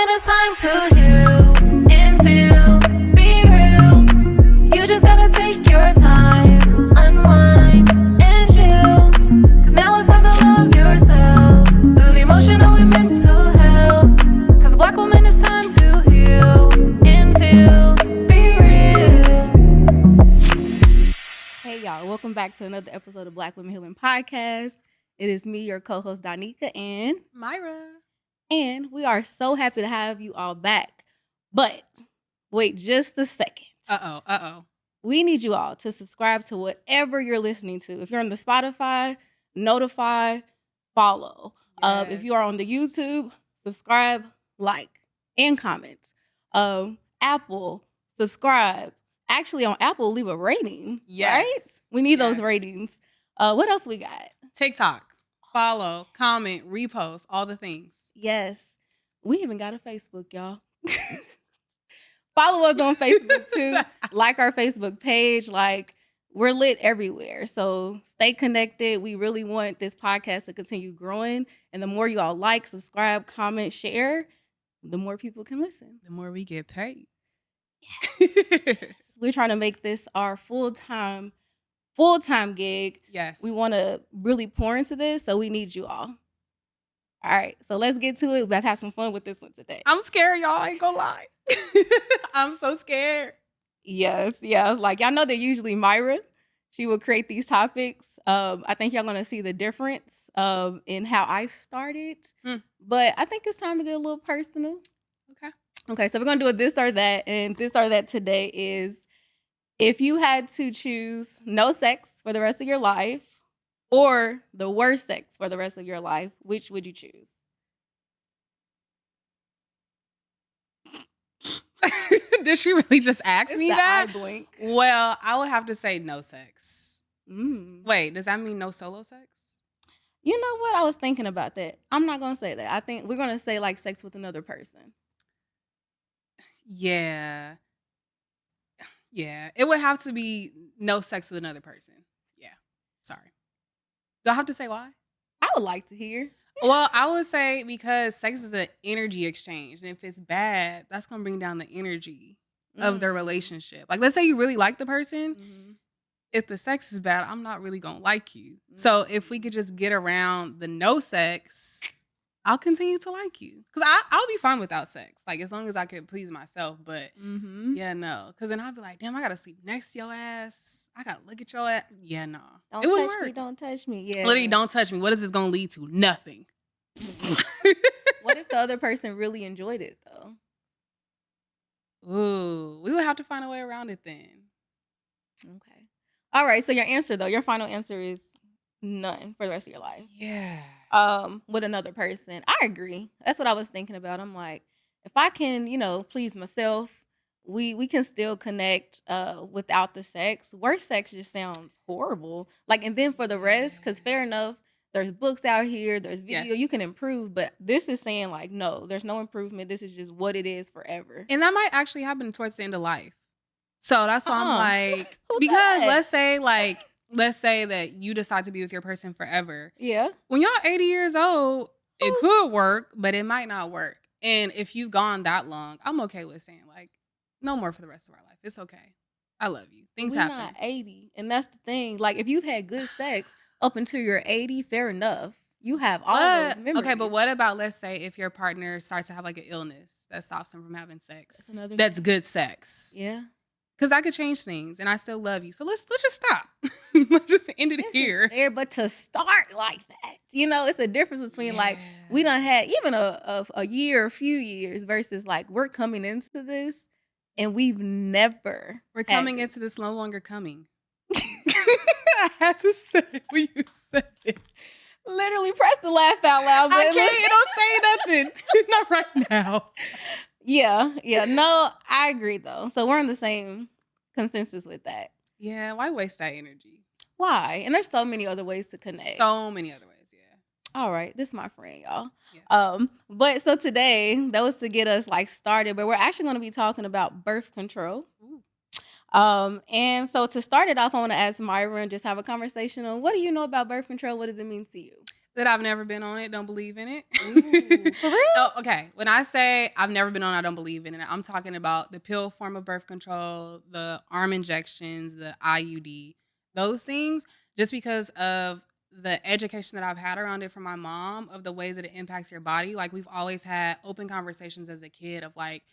woman, it's time to heal and feel, be real. You just gotta take your time, unwind and chill. Cause now it's time to love yourself. Build emotional and mental health. Cause black woman, it's time to heal and feel, be real. Hey y'all, welcome back to another episode of Black Women Healing Podcast. It is me, your co-host Donika and Myra. And we are so happy to have you all back. But wait just a second. Uh-oh. We need you all to subscribe to whatever you're listening to. If you're on the Spotify, notify, follow. Yes. If you are on the YouTube, subscribe, like, and comment. Apple, subscribe. Actually, on Apple, leave a rating. Yes. Right? We need those Yes. ratings. What else we got? TikTok. Follow, comment, repost, all the things. Yes. We even got a Facebook, y'all. Follow us on Facebook too. Like our Facebook page. Like, we're lit everywhere. So stay connected. We really want this podcast to continue growing. And the more you all like, subscribe, comment, share, the more people can listen. The more we get paid. We're trying to make this our full-time gig. Yes. We want to really pour into this, so we need you all. All right, so let's get to it. Let's have some fun with this one today. I'm scared, y'all. I ain't gonna lie. I'm so scared. Yes, yeah. Like, y'all know that usually Myra, she will create these topics. I think y'all gonna see the difference in how I started. But I think it's time to get a little personal. Okay, so we're gonna do a this or that, and this or that today is if you had to choose no sex for the rest of your life or the worst sex for the rest of your life, which would you choose? Did she really just ask It's me the that? eye blink. Well, I would have to say no sex. Mm. Wait, does that mean no solo sex? You know what? I was thinking about that. I'm not going to say that. I think we're going to say like sex with another person. Yeah. Yeah. It would have to be no sex with another person. Yeah. Sorry. Do I have to say why? I would like to hear. Well, I would say because sex is an energy exchange. And if it's bad, that's going to bring down the energy of their relationship. Like, let's say you really like the person. Mm-hmm. If the sex is bad, I'm not really going to like you. Mm-hmm. So if we could just get around the no sex, I'll continue to like you. Because I'll be fine without sex. Like, as long as I can please myself. But, yeah, no. Because then I'll be like, damn, I got to sleep next to your ass. I got to look at your ass. Yeah, no. Don't it wouldn't touch work. me. Don't touch me. Yeah. Literally, don't touch me. What is this going to lead to? Nothing. What if the other person really enjoyed it, though? Ooh, we would have to find a way around it then. Okay. All right. So your answer, though, your final answer is none for the rest of your life. Yeah. With another person. I agree. That's what I was thinking about. I'm like, if I can, please myself, we can still connect without the sex. Worse sex just sounds horrible. Like, and then for the rest, because fair enough, there's books out here, there's video, Yes. you can improve, but this is saying like, no, there's no improvement. This is just what it is forever. And that might actually happen towards the end of life. So that's why I'm like, Who's because that? let's say that you decide to be with your person forever. Yeah. When y'all 80 years old, it could work, but it might not work. And if you've gone that long, I'm okay with saying like, no more for the rest of our life. It's okay. I love you. Things We're happen. not 80. And that's the thing. Like, if you've had good sex up until you're 80, fair enough. You have all those memories. Okay, but what about, let's say, if your partner starts to have like an illness that stops them from having sex? That's That's good sex. Yeah. Because that could change things, and I still love you. So let's just stop. Let's just end it This here. is fair, but to start like that, it's a difference between like we done had even a year, a few years versus like we're coming into this and we've never. We're coming into this no longer coming. I had to say it when you said it. Literally press the laugh out loud. But I can't. Don't say nothing. Not right now. Yeah. No, I agree though. So we're on the same consensus with that. Yeah, why waste that energy? Why? And there's so many other ways to connect. So many other ways, yeah. All right, this is my friend, y'all. Yes. But so today, that was to get us like started, but we're actually going to be talking about birth control. Ooh. And so to start it off, I want to ask Myra and just have a conversation on what do you know about birth control? What does it mean to you? that I've never been on it, don't believe in it. Ooh, for real? Oh, okay. When I say I've never been on, I don't believe in it. I'm talking about the pill form of birth control, the arm injections, the IUD, those things, just because of the education that I've had around it from my mom of the ways that it impacts your body. Like we've always had open conversations as a kid of like,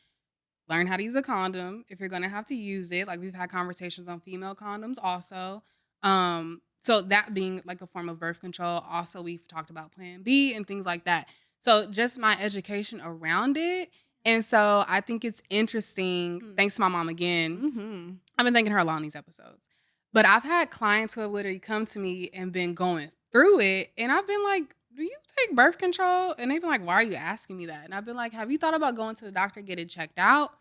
learn how to use a condom if you're gonna have to use it. Like we've had conversations on female condoms also. So that being like a form of birth control. Also, we've talked about Plan B and things like that. So just my education around it. And so I think it's interesting. Thanks to my mom again. Mm-hmm. I've been thanking her a lot on these episodes. But I've had clients who have literally come to me and been going through it. And I've been like, do you take birth control? And they've been like, why are you asking me that? And I've been like, have you thought about going to the doctor, get it checked out?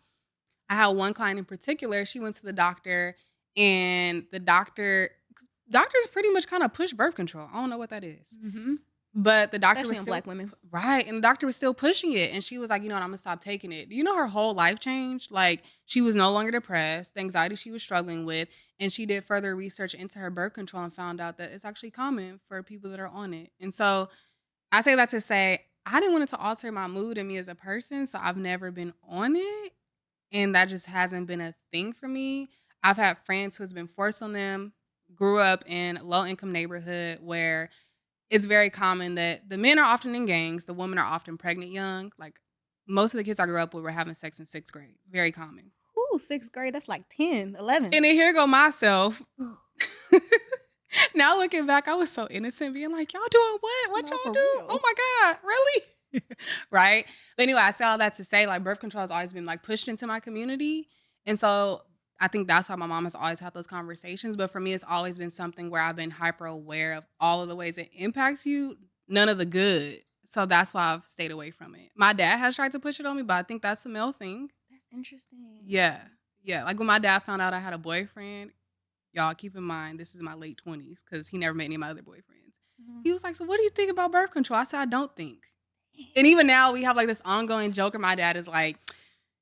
I had one client in particular. She went to the doctor and the doctors pretty much kind of push birth control. I don't know what that is. Mm-hmm. But the doctor Especially was on still, Black women. right. And the doctor was still pushing it. And she was like, you know what, I'm going to stop taking it. Do you know her whole life changed? Like she was no longer depressed, the anxiety she was struggling with. And she did further research into her birth control and found out that it's actually common for people that are on it. And so I say that to say, I didn't want it to alter my mood and me as a person. So I've never been on it. And that just hasn't been a thing for me. I've had friends who has been forced on them, grew up in a low-income neighborhood where it's very common that the men are often in gangs, the women are often pregnant young. Like most of the kids I grew up with were having sex in 6th grade. Very common. Ooh, 6th grade, that's like 10, 11. And then here go myself. Now looking back, I was so innocent being like, y'all doing what? What No, y'all for do? real. Oh my God, really? Right? But anyway, I say all that to say like birth control has always been like pushed into my community. And so I think that's why my mom has always had those conversations. But for me, it's always been something where I've been hyper aware of all of the ways it impacts you, none of the good. So that's why I've stayed away from it. My dad has tried to push it on me, but I think that's a male thing. That's interesting. Yeah. Yeah. Like when my dad found out I had a boyfriend, y'all keep in mind, this is my late 20s because he never met any of my other boyfriends. Mhm. He was like, so what do you think about birth control? I said, I don't think. And even now we have like this ongoing joke where my dad is like,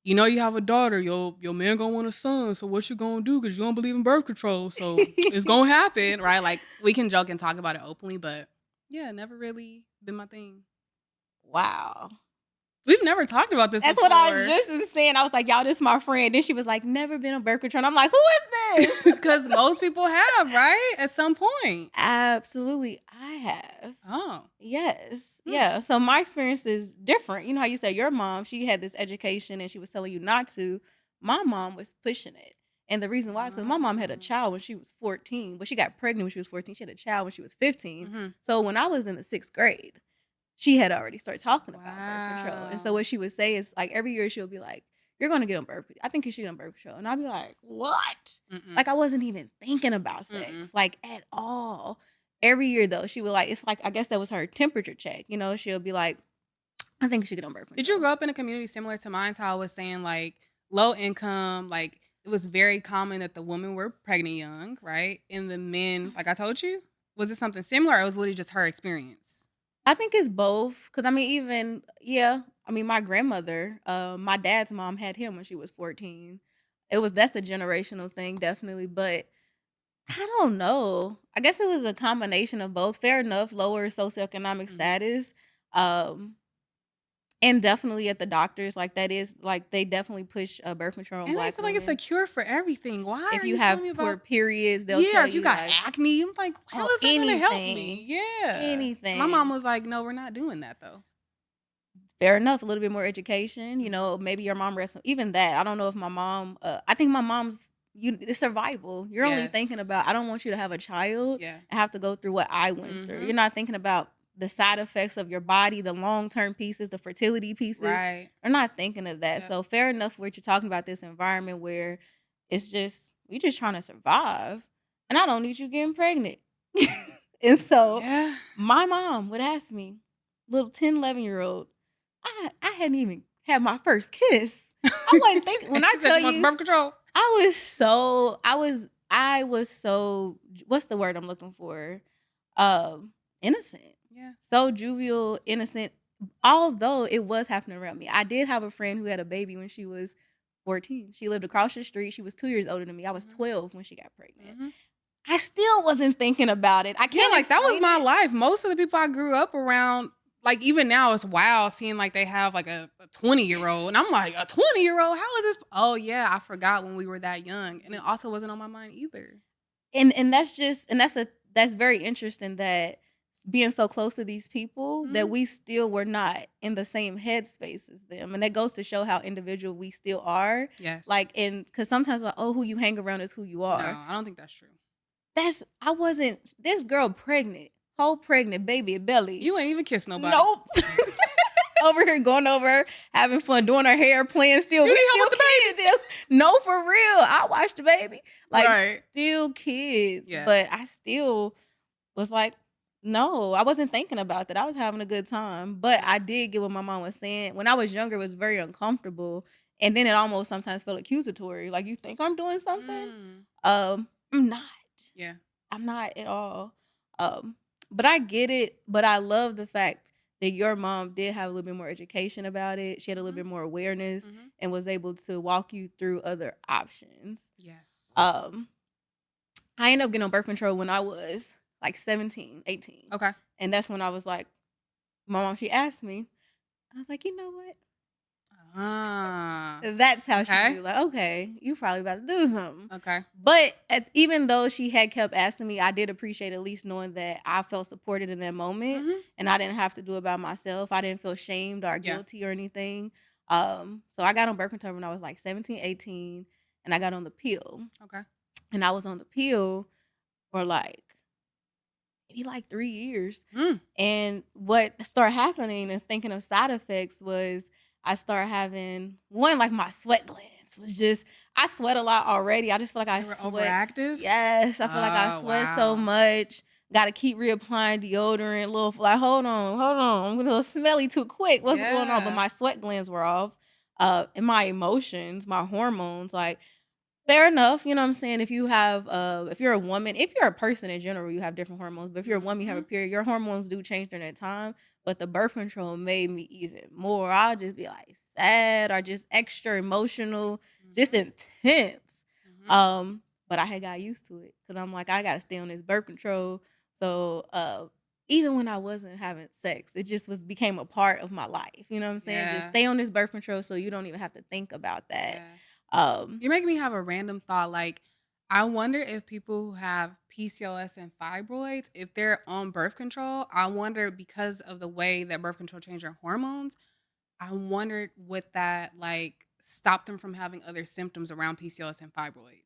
you know, you have a daughter, your man gonna want a son, so what you gonna do? Because you don't believe in birth control, so it's gonna happen, right? Like we can joke and talk about it openly, but yeah, never really been my thing. Wow. We've never talked about this That's before. what I was just saying. I was like, y'all, this is my friend. Then she was like, never been on birth control. And I'm like, who is this? Because most people have, right? At some point. Absolutely, I have. Oh. Yes. Yeah. So my experience is different. You know how you said your mom, she had this education and she was telling you not to. My mom was pushing it. And the reason why is because my mom had a child when she was 14, but she got pregnant when she was 14. She had a child when she was 15. Mm-hmm. So when I was in the 6th grade, she had already started talking about birth control. And so Wow. what she would say is like every year she'll be like, you're going to get on birth control. I think you should get on birth control. And I'll be like, what? Mm-mm. Like I wasn't even thinking about sex, like at all. Every year though, she would like, it's like, I guess that was her temperature check. You know, she'll be like, I think you should get on birth control. Did you grow up in a community similar to mine? How I was saying like low income, like it was very common that the women were pregnant young, right? And the men, like I told you, was it something similar or was it literally just her experience? I think it's both. Cause I mean, even, yeah, I mean, my grandmother, my dad's mom had him when she was 14. That's a generational thing, definitely. But I don't know. I guess it was a combination of both. Fair enough, lower socioeconomic status. And definitely at the doctors, like that is like they definitely push birth control on And I Black feel like it's a women. cure for everything. Why If are you you have telling me poor about periods, they'll tell if you got like, acne, I'm like, how oh, is that gonna help anything. me? Yeah. Anything. My mom was like, no, we're not doing that though. Fair enough, a little bit more education. You know, maybe your mom rests. Even that, I don't know if my mom. I think my mom's. It's survival. You're only thinking Yes. about. I don't want you to have a child Yeah. and have to go through what I went through. You're not thinking about the side effects of your body, the long term pieces, the fertility pieces. Right. You're not thinking of that. Yeah. So fair enough, what you're talking about, this environment where it's just we just trying to survive, and I don't need you getting pregnant. And so Yeah. my mom would ask me, little 10, 11-year-old. I hadn't even had my first kiss. I wasn't thinking when I She said tell she wants you, birth control. I was so what's the word I'm looking for? Innocent. Yeah. So jovial, innocent. Although it was happening around me. I did have a friend who had a baby when she was 14. She lived across the street. She was 2 years older than me. I was 12 when she got pregnant. I still wasn't thinking about it. I Yeah, can't like that was explain my it. life. Most of the people I grew up around, like even now, it's wild seeing like they have like a 20-year-old. And I'm like, a 20-year-old? How is this? Oh, yeah, I forgot when we were that young. And it also wasn't on my mind either. And that's very interesting that being so close to these people that we still were not in the same headspace as them, and that goes to show how individual we still are. Yes. Like, and because sometimes like, oh, who you hang around is who you are. No, I don't think that's true. I wasn't this girl pregnant, whole pregnant baby belly. You ain't even kissed nobody. Nope. Over here going over, having fun, doing her hair, playing still. You We need still help with the kids. No, for real. I watched the baby. Like, Right. still kids. Yeah. But I still was like, no, I wasn't thinking about that. I was having a good time. But I did get what my mom was saying. When I was younger, it was very uncomfortable. And then it almost sometimes felt accusatory. Like, you think I'm doing something? I'm not. Yeah. I'm not at all. But I get it. But I love the fact that your mom did have a little bit more education about it. She had a little bit more awareness and was able to walk you through other options. Yes. I ended up getting on birth control when I was like 17, 18. Okay. And that's when I was like, my mom, she asked me. I was like, you know what? That's how she knew. Like, okay, you probably about to do something. Okay. But even though she had kept asking me, I did appreciate at least knowing that I felt supported in that moment, and I didn't have to do it by myself. I didn't feel shamed or guilty or anything. So I got on birth control when I was like 17, 18, and I got on the pill. Okay. And I was on the pill for like maybe like 3 years. And what started happening and thinking of side effects was I started having one, like my sweat glands was just, I sweat a lot already. I just feel like I sweat. Overactive? Yes. I feel like I sweat so much. Got to keep reapplying deodorant. Little, like, hold on. I'm a little smelly too quick. What's going on? But my sweat glands were off. And my emotions, my hormones, like, fair enough. You know what I'm saying? If you have, if you're a woman, if you're a person in general, you have different hormones. But if you're a woman, you have a period, your hormones do change during that time. But the birth control made me even more. I'll just be like sad or just extra emotional, just intense. But I had got used to it because I'm like, I got to stay on this birth control. So even when I wasn't having sex, it just became a part of my life. You know what I'm saying? Just stay on this birth control so you don't even have to think about that. You're making me have a random thought. Like, I wonder if people who have PCOS and fibroids, if they're on birth control, I wonder because of the way that birth control changes your hormones, I wondered would that like stop them from having other symptoms around PCOS and fibroids.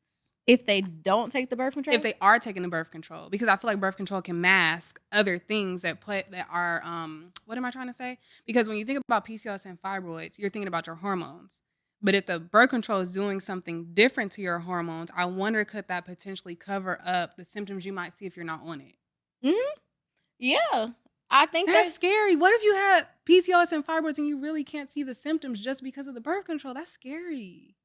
If they don't take the birth control? If they are taking the birth control, because I feel like birth control can mask other things that are what am I trying to say? Because when you think about PCOS and fibroids, you're thinking about your hormones. But if the birth control is doing something different to your hormones, I wonder could that potentially cover up the symptoms you might see if you're not on it? Yeah. I think that's scary. What if you had PCOS and fibroids and you really can't see the symptoms just because of the birth control? That's scary.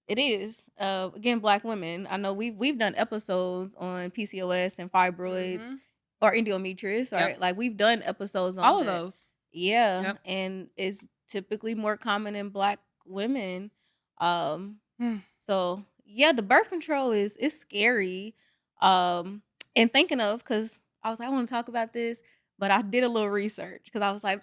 It is. Again, Black women. I know we've done episodes on PCOS and fibroids or endometrius, or like we've done episodes on all of those. Yeah, and it's typically more common in Black women. So yeah, the birth control is scary. And thinking of, because I was like, I want to talk about this, but I did a little research because I was like,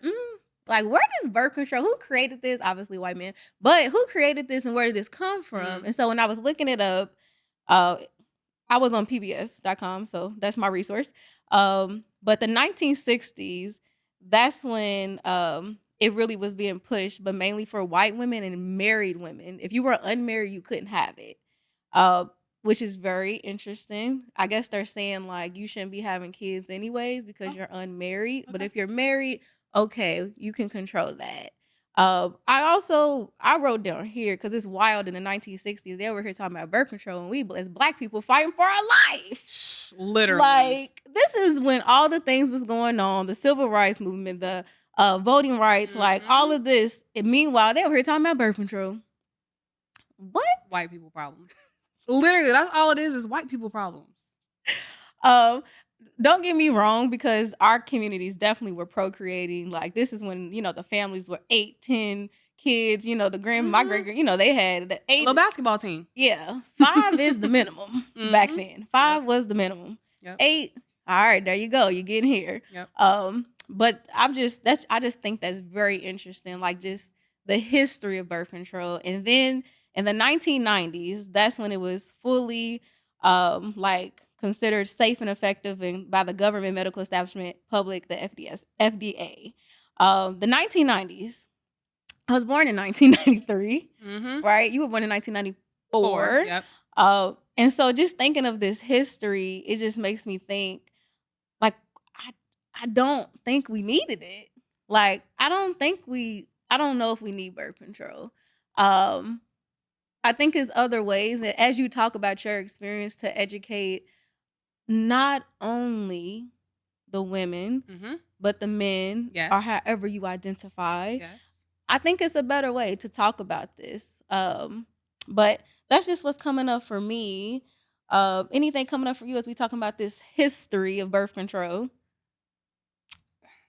like, where does birth control, who created this? Obviously white men, but who created this and where did this come from? And so when I was looking it up, I was on pbs.com, so that's my resource. But the 1960s, that's when it really was being pushed, but mainly for white women and married women. If you were unmarried, you couldn't have it, which is very interesting. I guess they're saying, like, you shouldn't be having kids anyways because you're unmarried. But if you're married, okay, you can control that. I wrote down here, because it's wild, in the 1960s, they were here talking about birth control, and we as Black people fighting for our life. Literally. Like, this is when all the things was going on, the civil rights movement, the voting rights, like all of this. And meanwhile, they were here talking about birth control. What? White people problems. Literally, that's all it is white people problems. Don't get me wrong, because our communities definitely were procreating. Like, this is when, the families were 8, 10 kids, you know, my great, you know, they had the 8. Little basketball team. Yeah. 5 is the minimum back Mhm. then. 5 was the minimum. Yep. 8, all right, there you go. You're getting here. Yep. But I just think that's very interesting, like just the history of birth control. And then in the 1990s, that's when it was fully like considered safe and effective by the government, medical establishment, public, the FDA. The 1990s. I was born in 1993, right? You were born in 1994. Yep. And so just thinking of this history, it just makes me think, like, I don't think we needed it. Like, I don't know if we need birth control. I think there's other ways, and as you talk about your experience, to educate not only the women, but the men, Yes. or however you identify. Yes. I think it's a better way to talk about this. But that's just what's coming up for me. Anything coming up for you as we talking about this history of birth control?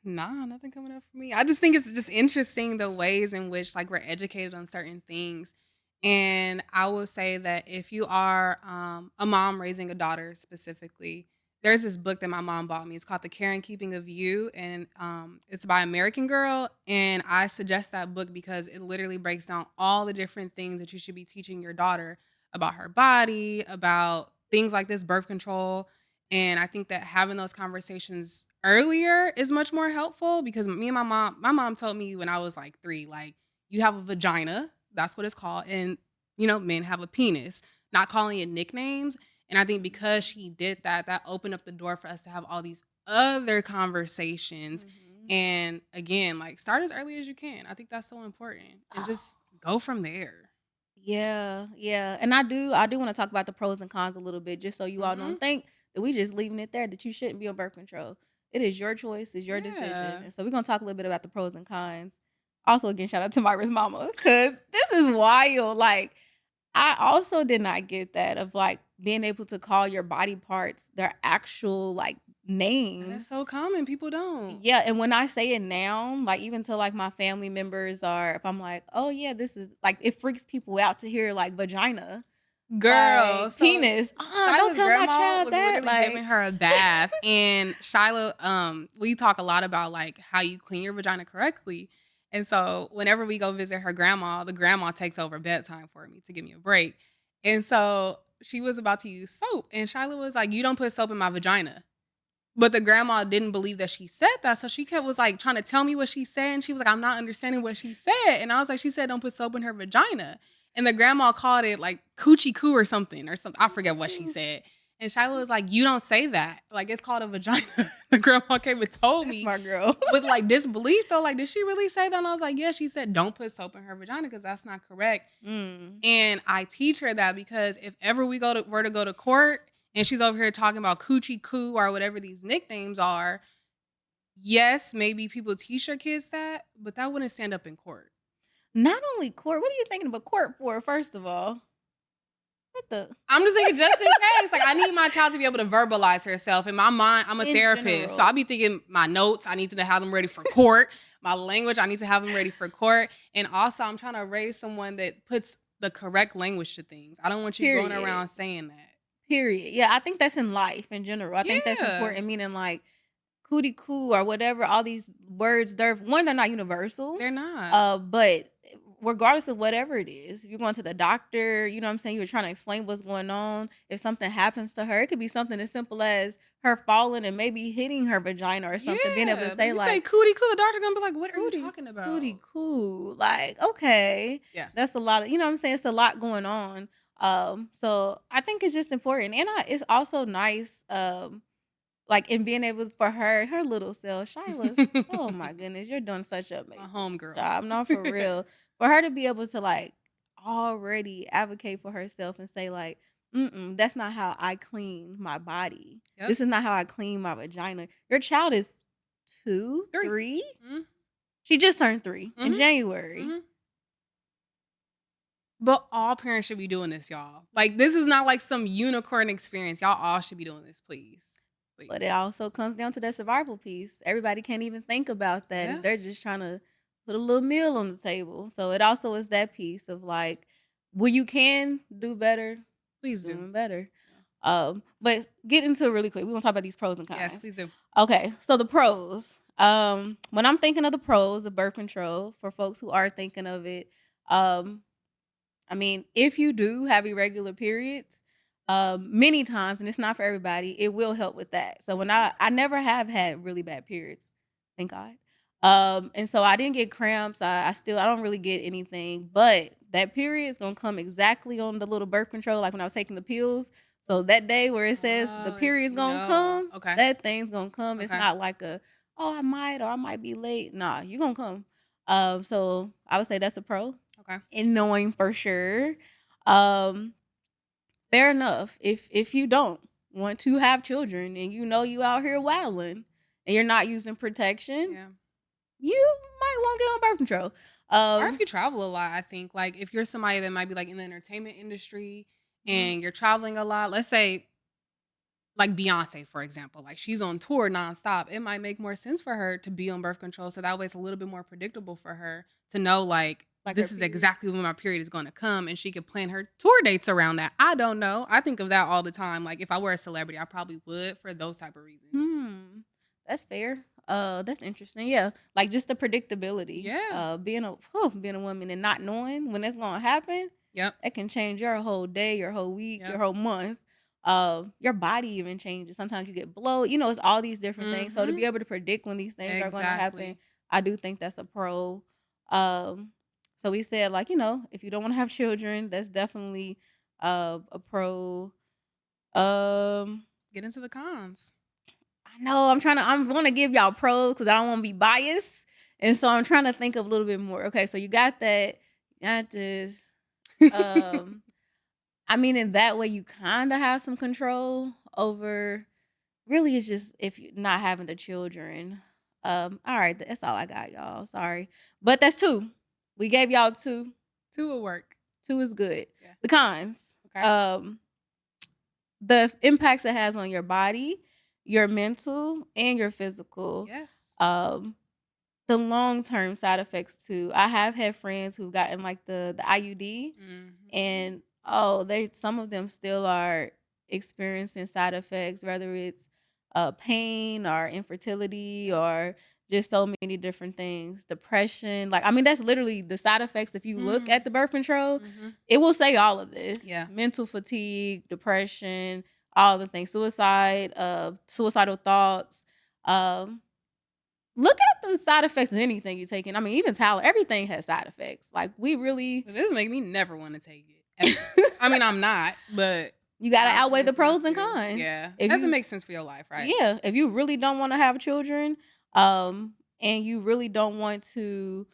Nah, nothing coming up for me. I just think it's just interesting the ways in which like we're educated on certain things. And I will say that if you are a mom raising a daughter specifically, there's this book that my mom bought me. It's called The Care and Keeping of You, and it's by American Girl. And I suggest that book because it literally breaks down all the different things that you should be teaching your daughter about her body, about things like this, birth control. And I think that having those conversations earlier is much more helpful because me and my mom told me when I was like 3, like, you have a vagina, that's what it's called, and, you know, men have a penis, not calling it nicknames. And I think because she did that, that opened up the door for us to have all these other conversations. And again, like, start as early as you can. I think that's so important. And just go from there. Yeah. And I do want to talk about the pros and cons a little bit, just so you all don't think that we just leaving it there, that you shouldn't be on birth control. It is your choice. It's your decision. And so we're going to talk a little bit about the pros and cons. Also, again, shout out to Myra's mama, because this is wild. Like, I also did not get that of like being able to call your body parts their actual like names. That's so common. People don't. Yeah, and when I say it now, like even to like my family members, or if I'm like, oh yeah, this is like, it freaks people out to hear like vagina. Girl, like, penis. Don't tell my child that. Like, giving her a bath, and Shiloh, we talk a lot about like how you clean your vagina correctly. And so whenever we go visit her grandma, the grandma takes over bedtime for me to give me a break. And so she was about to use soap, and Shiloh was like, "You don't put soap in my vagina." But the grandma didn't believe that she said that, so she was like trying to tell me what she said, and she was like, "I'm not understanding what she said." And I was like, "She said don't put soap in her vagina." And the grandma called it like coochie coo or something. I forget what she said. And Shiloh was like, "You don't say that. Like, it's called a vagina." The grandma came and told me. That's my girl. With like disbelief though. Like, did she really say that? And I was like, yeah, she said don't put soap in her vagina because that's not correct. And I teach her that because if ever we were to go to court and she's over here talking about coochie coo or whatever these nicknames are, yes, maybe people teach their kids that, but that wouldn't stand up in court. Not only court. What are you thinking about court for, first of all? I'm just thinking just in case. Like, I need my child to be able to verbalize herself. In my mind, I'm a therapist. General. So I'll be thinking my notes, I need to have them ready for court. My language, I need to have them ready for court. And also, I'm trying to raise someone that puts the correct language to things. I don't want you going around saying that. Period. Yeah, I think that's in life in general. I think that's important, meaning like cootie coo or whatever, all these words, they're not universal. They're not. But regardless of whatever it is, if you're going to the doctor, you know what I'm saying, you're trying to explain what's going on. If something happens to her, it could be something as simple as her falling and maybe hitting her vagina or something, being able to say like, say cootie coo, the doctor gonna be like, what are you talking about? Cootie coo. Like, okay. Yeah. That's a lot of, you know what I'm saying? It's a lot going on. So I think it's just important. And it's also nice, like in being able for her little self, Shiloh's, oh my goodness, you're doing such a amazing homegirl job. No, for real. For her to be able to like already advocate for herself and say like, that's not how I clean my body. Yep. This is not how I clean my vagina. Your child is 2, 3. She just turned 3 in January. But all parents should be doing this, y'all. Like, this is not like some unicorn experience. Y'all all should be doing this, please. But it also comes down to that survival piece. Everybody can't even think about that. Yeah. They're just trying to put a little meal on the table. So it also is that piece of like, when you can do better, Please do. doing better. But get into it really quick. We're gonna talk about these pros and cons. Yes, please do. Okay, so the pros. When I'm thinking of the pros of birth control, for folks who are thinking of it, I mean, if you do have irregular periods, many times, and it's not for everybody, it will help with that. So when I never have had really bad periods, thank God. And so I didn't get cramps. I don't really get anything, but that period is gonna come exactly on the little birth control, like when I was taking the pills. So that day where it says the period's gonna come, Okay. that thing's gonna come. Okay. It's not like I might be late. Nah, you're gonna come. So I would say that's a pro. Okay. And knowing for sure. Fair enough. If you don't want to have children and you know you out here wilding and you're not using protection, Yeah. you might want to get on birth control. Or if you travel a lot, I think, like, if you're somebody that might be like in the entertainment industry and you're traveling a lot, let's say like Beyonce, for example, like she's on tour nonstop, it might make more sense for her to be on birth control. So that way it's a little bit more predictable for her to know, like this her is period. exactly when my period is going to come, and she could plan her tour dates around that. I don't know. I think of that all the time. Like if I were a celebrity, I probably would for those type of reasons. That's fair. That's interesting. Yeah, like just the predictability. Yeah. Being a woman and not knowing when it's gonna happen. Yep. That can change your whole day, your whole week, Yep. your whole month. Your body even changes. Sometimes you get bloated. You know, it's all these different things. So to be able to predict when these things are going to happen, I do think that's a pro. So we said, like, you know, if you don't want to have children, that's definitely a pro. Get into the cons. I know I'm going to give y'all pros because I don't want to be biased. And so I'm trying to think of a little bit more. Okay, so you got that. You got this. I mean, in that way, you kind of have some control over. Really, it's just if you're not having the children. All right, that's all I got, y'all. Sorry, but that's 2. We gave y'all 2. 2 will work. 2 is good. Yeah. The cons. Okay. The impacts it has on your body, your mental, and your physical. Yes. The long-term side effects too. I have had friends who've gotten like the IUD, and some of them still are experiencing side effects, whether it's pain or infertility or just so many different things, depression. Like, I mean, that's literally the side effects. If you look at the birth control, it will say all of this. Yeah. Mental fatigue, depression, all the things, suicide, suicidal thoughts. Look at the side effects of anything you're taking. I mean, even Tyler, everything has side effects. Like, we really... This make me never want to take it. I mean, I'm not, but... You got to outweigh the pros and cons. Yeah. It doesn't make sense for your life, right? Yeah. If you really don't want to have children, and you really don't want to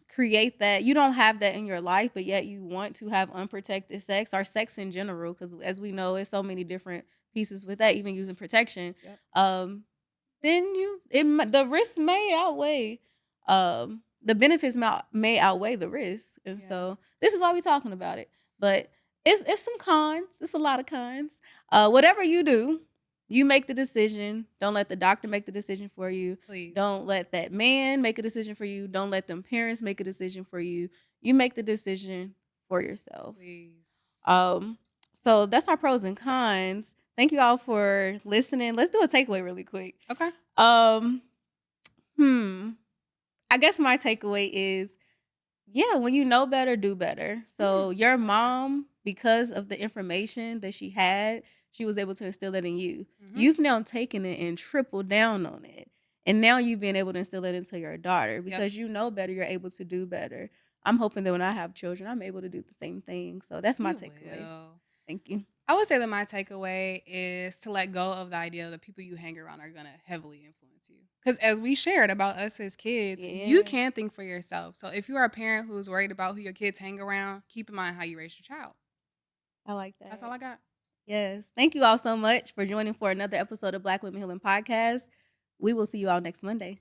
create that, you don't have that in your life, but yet you want to have unprotected sex or sex in general, because as we know, there's so many different pieces with that, even using protection. Yep. Then the risk may outweigh, the benefits may outweigh the risk. And so this is why we're talking about it. But it's some cons. It's a lot of cons. Whatever you do, you make the decision. Don't let the doctor make the decision for you. Please. Don't let that man make a decision for you. Don't let them parents make a decision for you. You make the decision for yourself. Please. So that's our pros and cons. Thank you all for listening. Let's do a takeaway really quick. Okay. I guess my takeaway is, when you know better, do better. So your mom, because of the information that she had, she was able to instill it in you. You've now taken it and tripled down on it. And now you've been able to instill it into your daughter because you know better, you're able to do better. I'm hoping that when I have children, I'm able to do the same thing. So that's my takeaway. Thank you. I would say that my takeaway is to let go of the idea that people you hang around are going to heavily influence you. Because as we shared about us as kids, you can think for yourself. So if you are a parent who's worried about who your kids hang around, keep in mind how you raise your child. I like that. That's all I got. Yes. Thank you all so much for joining for another episode of Black Women Healing Podcast. We will see you all next Monday.